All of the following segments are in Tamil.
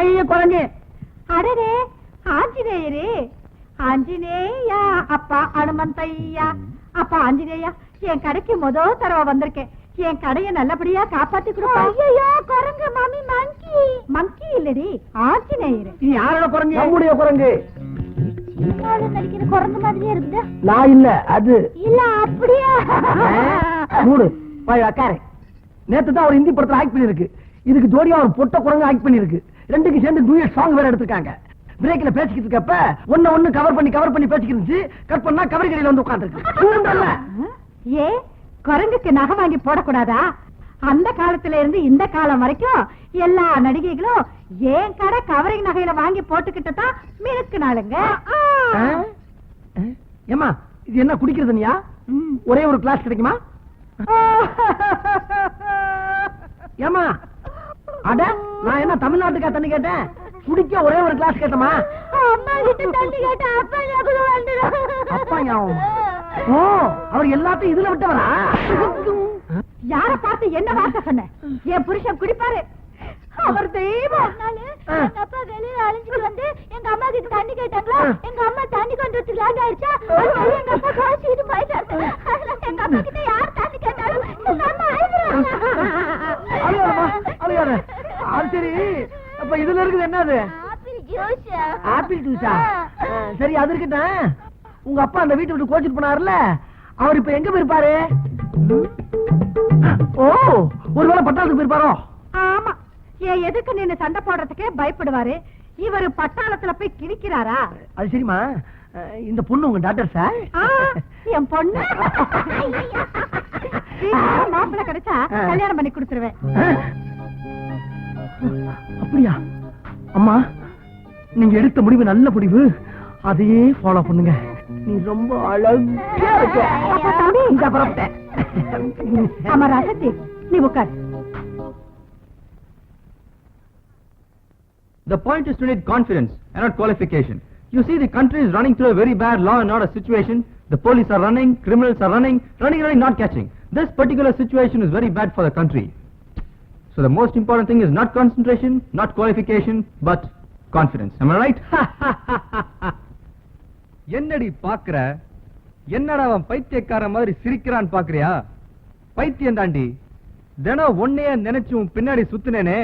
ஐயா குழந்தை. அடரே ஆஞ்சநேயரே, ஆஞ்சநேயா அப்பா அனுமந்தையா. அப்பா ஆஞ்சநேயா, என் கடைக்கு முதல் தடவை வந்திருக்கேன். என் கடையை நல்லபடியா காப்பாத்தி கொடுப்பா. ஐயோ குரங்கு மாமி, மங்கி. மங்கி இல்லடி, ஆஞ்சநேயர். நீ யாரோட குரங்கு? நம்முடைய குரங்கு. நடிக்கிற குரங்கு மாதிரியே இருக்குது. நான் இல்ல, அது இல்ல. அப்படியா? மூடு போய் உக்காரு. நேத்து தான் ஒரு ஹிந்தி படத்துல ஆக்ட் பண்ணிருக்கு. இதுக்கு ஜோடியா ஒரு பொட்ட குரங்கு ஆக்ட் பண்ணிருக்கு. ரெண்டுக்கு சேர்ந்து டூயட் சாங் வேற எடுத்திருக்காங்க. பிரேக்ல பேசிக்கிட்டு இருக்கப்ப ஒண்ணு கவர் பண்ணி பேசிக்கிட்டு இருந்துச்சு. கட் பண்ணா கவரி கடையில வந்து உட்கார்ந்துருக்கு. ஏ குரங்குக்கு நகை வாங்கி போடக்கூடாதா? அந்த காலத்துல இருந்து இந்த காலம் வரைக்கும் எல்லா நடிகைகளும் ஏன் கடை கவரிங் நகையில வாங்கி போட்டுக்கிட்டு தான் மினுக்குனாளுங்க. ஏமா இது என்ன குடிக்கிறதுனியா? ஒரே ஒரு கிளாஸ் கிடைக்குமா? ஏமா அட நான் என்ன தமிழ்நாட்டுக்கா தண்ணி கேட்டேன்? குடிக்க ஒரே ஒரு கிளாஸ் கேட்டமா? அம்மா கிட்ட தண்ணி கேட்டா அப்பா ஞாபகம் வந்துடும். அப்பா ஞாபகம்? ஓ, அவர் எல்லாத்தையும் இதுல விட்டவரா? யார பார்த்து என்ன வார்த்தை சொன்ன? என் புருஷன் குடிப்பாரு, அவர் தெய்வம். எங்க அப்பா வெளியில அழிஞ்சிட்டு வந்து எங்க அம்மா கிட்ட தண்ணி கேட்டாங்களா? எங்க அம்மா தண்ணி கொண்டு வந்து லேட் ஆயிடுச்சா? எங்க அப்பா காய்ச்சிட்டு போயிட்டாரு. எங்க அப்பா கிட்ட யார் தண்ணி கேட்டாலும் எங்க அம்மா அழுகாத. அது சரி, அப்ப இதுல இருக்குது என்னது? ஆப்பிள் ஜூஸா? சரி, அது இருக்கட்டும். உங்க அப்பா அந்த வீட்டை விட்டு கோச்சிட்டு போனாருல, அவர் இப்ப எங்க போயிருப்பாரு? ஓ, ஒருவேளை பட்டாளத்துக்கு போயிருப்பாரோ? ஆமா, என் எதுக்கு நின்னு சண்டை போடுறதுக்கே பயப்படுவாரு. இவரு பட்டாளத்துல போய் கிழிக்கிறாரா? அது சரிமா, இந்த பொண்ணு உங்க டாக்டர் சார்? என் பொண்ணு மாப்பிள்ள கிடைச்சா கல்யாணம் பண்ணி கொடுத்துருவேன். அப்படியா? அம்மா, நீங்க எடுத்த முடிவு நல்ல முடிவு. அதையே ஃபாலோ பண்ணுங்க. நீ ரொம்ப அழகா இருக்க. ஆமா ராசத்தி, நீ உட்கார். The point is to need confidence and not qualification. You see, the country is running through a very bad law and order situation. The police are running, criminals are running, not catching. This particular situation is very bad for the country. So the most important thing is not concentration, not qualification, but confidence. Am I right? என்னடி பாக்குற? என்னடா அவன் பைத்தியக்கார மாதிரி சிரிக்கிறான் பாக்குறியா? பைத்தியம் தாண்டி. தினம் ஒன்னையே நினைச்சு உன் பின்னாடி சுத்துனேனே,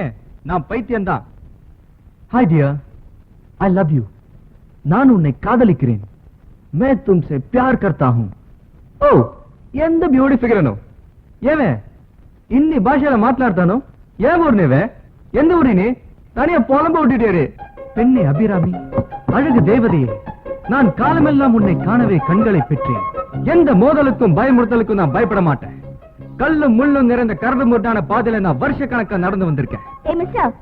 நான் பைத்தியம் தான். Hi dear, I love you. நான் உன்னை காதலிக்கிறேன். मैं तुमसे प्यार करता हूं. ఓ, ఎంత బ్యూటీ ఫిగర్ అను. ఏమే ఇన్ని భాషల మాట్లాడతాను? ఏ ఊరు నీవే? எந்த ஊரினி? தனியா புலம்ப விட்டுட்டேரு. பெண்ணே அபிராமி, அழகு தேவதையே, நான் காலமெல்லாம் உன்னை காணவே கண்களை பெற்றேன். எந்த மோதலுக்கும் பயமுறுத்தலுக்கும் நான் பயப்பட மாட்டேன். கல்லும் முள்ளும் நிறைந்த கரடு முட்டான பாதையில நான் வருஷ கணக்கா நடந்து வந்திருக்கேன். ஏ மிஸ்டர்,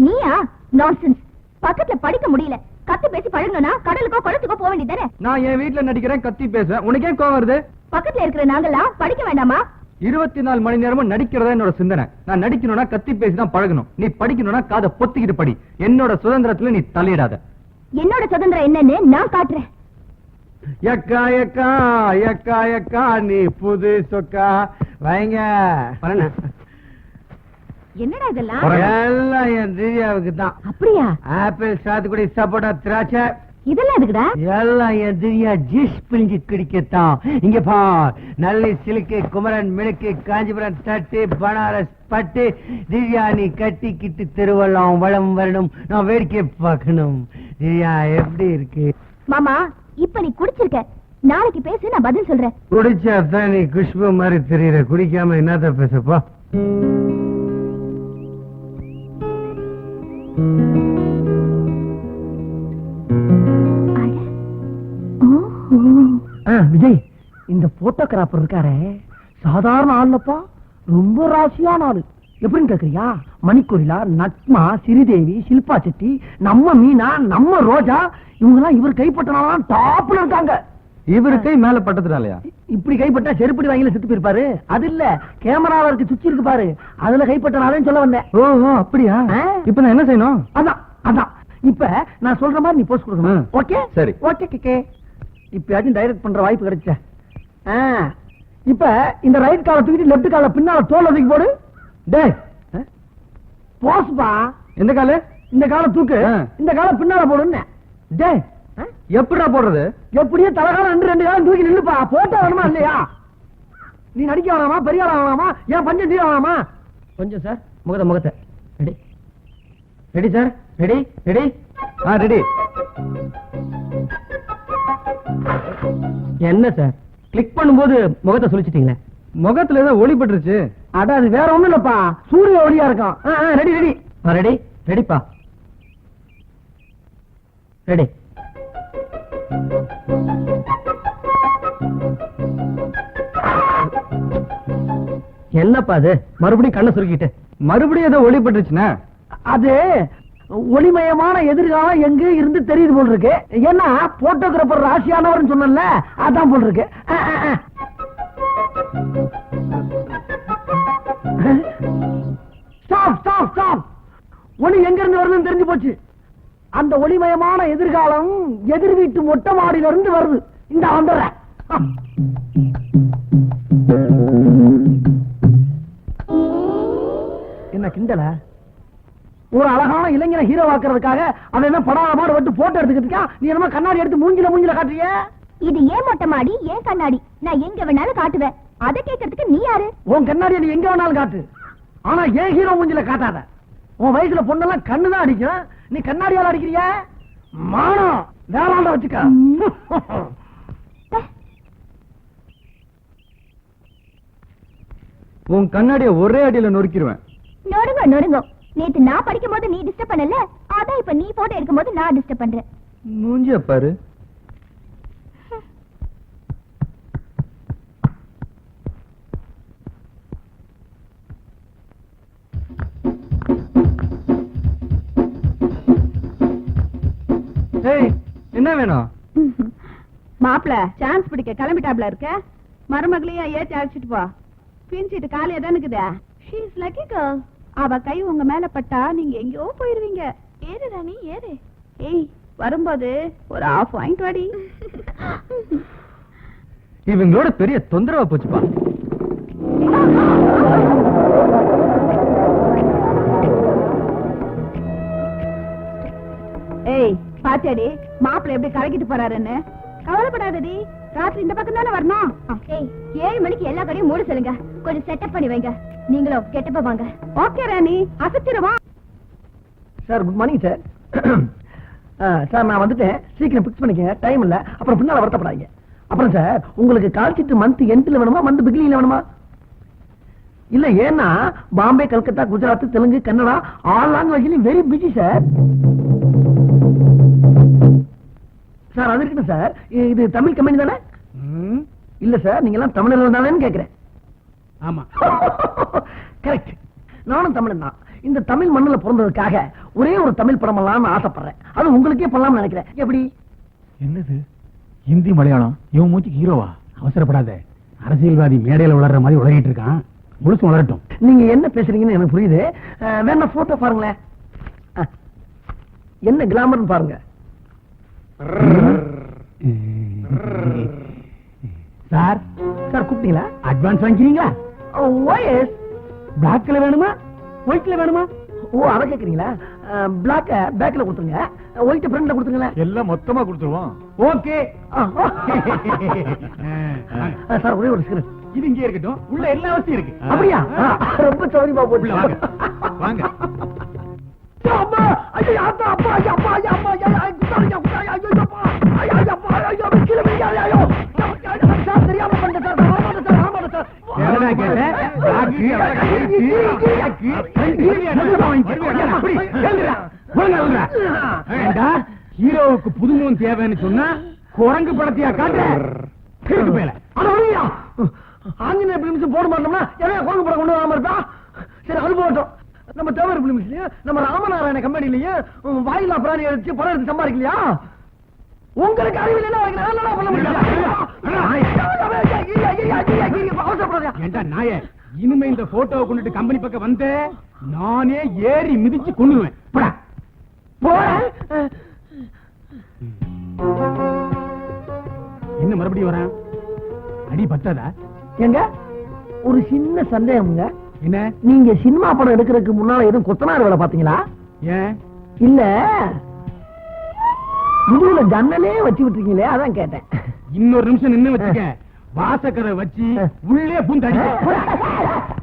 நீயா? நான்சென்ஸ். பக்கத்துல படிக்க முடியல, கத்தி பேசி பழகணும்னா கடலுக்கோ குளத்துக்கோ போக வேண்டியதானே? நான் என் வீட்டுல நடிக்கிறேன், கத்தி பேசுறேன். உனக்கே கோவம் வருது? பக்கத்துல இருக்கிற நாங்கெல்லாம் படிக்க வேண்டாமா? 24 மணி நேரமும் நடிக்கிறதா என்னோட சிந்தனை. நான் நடிக்கணும்னா கத்தி பேசிதான் பழகணும். நீ படிக்கணும்னா காதை பொத்திக்கிட்டு படி. என்னோட சுதந்திரத்துல நீ தலையிடாத. என்னோட சுதந்திரம் என்னன்னு நான் காட்டுறேன். எக்கா எக்கா எக்கா எக்கா நீ புது சொக்கா வைங்க. என்னடா இதெல்லாம்? எல்லாம் என் திவ்யாவுக்கு தான். அப்படியா? ஆப்பிள், சாத்துக்குடி, சப்போட்டா, திராட்சை இதெல்லாம் எதுக்குடா? எல்லாம் என் திவ்யா ஜூஸ் பிழிஞ்சு குடிக்கத்தான். இங்க பார், நல்லி, சிலுக்கு, குமரன், மினுக்கு, காஞ்சிபுரம் தட்டு, பனாரஸ் பட்டு, திவ்யா நீ கட்டிக்கிட்டு திருவள்ளம் வளம் வரணும். நான் வேடிக்கை பார்க்கணும். திவ்யா எப்படி இருக்கு மாமா? இப்ப நீ குடிச்சிருக்க, நாளைக்கு பேசு, நான் பதில் சொல்றேன். குடிச்சா தான் நீ குஷ்பு மாதிரி தெரியற. குடிக்காம என்னத்த பேசப்பா? விஜய், இந்த போட்டோகிராஃபர் இருக்காரே, சாதாரண ஆள்லப்பா, ரொம்ப ராசியான ஆளு. எப்படின்னு கேக்குறியா? மணிக்கொரிலா, நட்மா, ஸ்ரீதேவி, ஷில்பா செட்டி, நம்ம மீனா, நம்ம ரோஜா, இவங்கெல்லாம் இவர் கைப்பற்றினாலும் டாப்ல இருக்காங்க. இவரு கை மேல பட்டதுனாலயா? இப்படி கைப்பட்டா செருப்படி வாங்கில செத்து போயிருப்பாரு. அது இல்ல, கேமரால இருக்கு சுச்சி இருக்கு பாரு, அதுல கைப்பற்றினாலும் சொல்ல வந்தேன். ஓஹோ, அப்படியா? இப்ப நான் என்ன செய்யணும்? அதான் அதான் இப்ப நான் சொல்ற மாதிரி நீ போஸ்ட் கொடுக்கணும். ஓகே சரி. ஓகே கேக்கே. இப்பயாச்சும் டைரக்ட் பண்ற வாய்ப்பு கிடைச்ச. இப்ப இந்த ரைட் கால தூக்கிட்டு லெப்ட் கால பின்னால தோல்ல தூக்கி போடு. டேய், போஸ்பா. எந்த காலு? இந்த கால தூக்கு, ஆ. இந்த கால பின்னால போடுன்னு. டேய், எப்படிடா போடுறது? எப்படியே தலகாலம் ரெண்டு காலம் தூக்கி நில்லுப்பா. போட்டோ வேணுமா இல்லையா? நீ நடிக்க வேணாமா, பெரிய ஆளா வேணாமா, ஏன் பஞ்சம் தீர வேணாமா? கொஞ்சம் சார், முகத்தை ready ready sir, ready ready ready. என்ன சார் கிளிக் பண்ணும்போது முகத்தை சொல்லிச்சிட்டீங்களே? முகத்துல ஏதோ ஒளி பட்டுருச்சு. அட அது வேற ஒண்ணும் இல்லப்பா, சூரிய ஒளியா இருக்கும். ரெடி ரெடி ரெடி ரெடிப்பா, ரெடி. என்னப்பா அது மறுபடியும் கண்ணை சுருக்கிட்டு? மறுபடியும் ஏதோ ஒளி பட்டுருச்சுன்னா அது ஒளிமயமான எதிர்காலம் எங்க இருந்து தெரியுது போல் இருக்கு. ஏன்னா போட்டோகிராபர் ராசியானவர் சொன்னல, அதான் போல் இருக்கு. Stop stop stop. ஒளி எங்க இருந்து வருதுன்னு தெரிஞ்சு போச்சு. அந்த ஒளிமயமான எதிர்காலம் எதிர் வீட்டு மொட்டை மாடியில இருந்து வருது. இந்த வந்துடுறேன். என்ன கிண்டல? ஒரு அழகான இளைஞரை ஹீரோ ஆக்குறதுக்காக அவன் என்ன படாத பாடு விட்டு போட்டோ எடுத்துக்கிட்டு நீ என்னமா கண்ணாடி எடுத்து மூஞ்சில காட்டுறிய? இது ஏன் மொட்டை மாடி, ஏன் கண்ணாடி? நான் எங்க வேணாலும் காட்டுவேன். அதை கேட்கறதுக்கு நீ யாரு? உன் கண்ணாடியை நீ எங்க வேணாலும் காட்டு, ஆனா ஏன் ஹீரோ மூஞ்சில காட்டாத. உன் வயசுல பொண்ணெல்லாம் கண்ணுதான் அடிக்கும், நீ கண்ணாடியால அடிக்கிறிய? மானம் வேளாண்ட வச்சுக்க. உன் கண்ணாடிய ஒரே அடியில நொறுக்கிடுவேன். நொடுங்க நொடுங்க. நேத்து நான் படிக்கும் போது நீ டிஸ்டர்ப் பண்ணல, அதான் இப்ப நீ போட்டோ எடுக்கும் போது நான் டிஸ்டர்ப் பண்றேன். மூஞ்சிய பாரு. என்ன வேணும்? மாப்பிள சான்ஸ் பிடிக்க கிளம்பிட்டாப்ல இருக்க. மருமகளையும் ஏத்தி அழைச்சிட்டு போ. பின்சிட்டு காலியா தான் இருக்குதா? She is lucky girl. அவ கை உங்க மேல பட்டா நீங்க எங்கயோ போயிருவீங்க. ஏறு ராணி ஏறு. ஏய் வரும்போது ஒரு ½ பாயிண்ட் வாடி. இவங்களோட பெரிய தொந்தரவா போச்சுப்பா. ஏய் பாத்தியாடி மாப்பிள எப்படி கலக்கிட்டு போறாருன்னு? கவலைப்படாதடி, ராத்திரி இந்த பக்கம் தானே வரணும். 7 மணிக்கு எல்லா கடையும் மூட சொல்லுங்க. கொஞ்சம் செட்டப் பண்ணி வைங்க. நீங்களும் கெட்டப்ப வாங்க. ஓகே ராணி, அசத்திரவா. Sir good morning sir. Sir நான் வந்துட்டேன், சீக்கிரம் பிக்ஸ் பண்ணிக்கங்க, டைம் இல்ல, அப்புறம் பின்னால வருத்தப்படாதீங்க. அப்புறம் சார் உங்களுக்கு கால் ஷீட் மந்த் எண்ட்ல வேணுமா, மந்த் பிகினிங்ல வேணுமா? இல்ல ஏன்னா பாம்பே, கல்கத்தா, குஜராத், தெலுங்கு, கன்னடா ஆல் லாங்குவேஜ்லயும் வெரி பிஸி சார். சார் அது இருக்கட்டும் சார், இது தமிழ் கம்பெனி தானே? இல்ல சார் நீங்க எல்லாம் தமிழ்ல தானேன்னு கேக்குறேன். ஆமா கரெக்ட், நானும் தமிழன் தான். இந்த தமிழ் மண்ணுல பிறந்ததுக்காக ஒரே ஒரு தமிழ் படம் எல்லாம் ஆசைப்படுறேன். அது உங்களுக்கே பண்ணலாம்னு நினைக்கிறேன். எப்படி? என்னது ஹிந்தி மலையாளம் இவன் மூச்சுக்கு ஹீரோவா? அவசரப்படாத, அரசியல்வாதி மேடையில வளர்ற மாதிரி உளறிட்டு இருக்கான், முழுசு வளரட்டும். நீங்க என்ன பேசுறீங்கன்னு எனக்கு புரியுது. வேணா போட்டோ பாருங்களேன். என்ன கிளாமர்னு பாருங்க. சார் சார் கூப்பிட்டீங்களா? அட்வான்ஸ் வாங்கிக்கிறீங்களா? ஓஎஸ். பிளாக்ல வேணுமா ஒயிட்ல வேணுமா? ஓ அத கேக்குறீங்களா? பிளாக் பேக்ல கொடுத்துருங்க, ஒயிட் ஃப்ரண்ட்ல கொடுத்துருங்களேன். எல்லாம் மொத்தமா கொடுத்துருவோம். ஓகே சார் ஒரே ஒரு சிகரெட். இது இங்கே இருக்கட்டும், உள்ள எல்லா வசதியும் இருக்கு. அப்படியா? ரொம்ப சௌரியமா போட்டு வாங்க வாங்க. அம்மா ஐயோ அப்பா அப்பா ஐயோ அப்பா ஐயோ அப்பா ஐயோ குத்தாரியா குத்தாரியா ஐயோ அப்பா ஐயோ அப்பா ஐயோ கிள மீ ஐயோ சார் தெரியாம பண்ணேன் சார். ஆமாடா சார். என்னடா கேட்ட? பிளாக் ஹீரோவுக்கு புதுமுகம் தேவைன்னு சொன்னா குரங்கு படத்தையா காட்டுற? மேல ஆஞ்சநேய பிலிம்ஸ் போட மாட்டோம்னா எவ்வளவு குரங்கு படம் கொண்டு வராம இருப்பா? சரி அது போகட்டும். நம்ம தேவர் பிலிம்ஸ்லயும் நம்ம ராமநாராயண கம்பெனிலயும் வாயிலா பிராணி எடுத்து படம் எடுத்து சம்பாதிக்கலையா? உங்களுக்கு அறிவில் என்ன பண்ண ஏண்டா நாயே, இனிமே இந்த போட்டோவை கொண்டுட்டு கம்பெனி பக்கம் வந்த நானே ஏறி மிதிச்சு கொண்டுருவேன். என்ன மறுபடியும் வரேன்? அடி பத்தாதா? எங்க ஒரு சின்ன சந்தேகம்ங்க. என்ன? நீங்க சினிமா படம் எடுக்கிறதுக்கு முன்னால எதுவும் கொத்தனார் வேலை பாத்தீங்களா? ஏன்? இல்ல இதுல ஜன்னலே வச்சு விட்டுருக்கீங்களே, அதான் கேட்டேன். இன்னொரு நிமிஷம் நின்னு வச்சுக்க, வாசக்கரை வச்சு உள்ளே பூந்தாடி.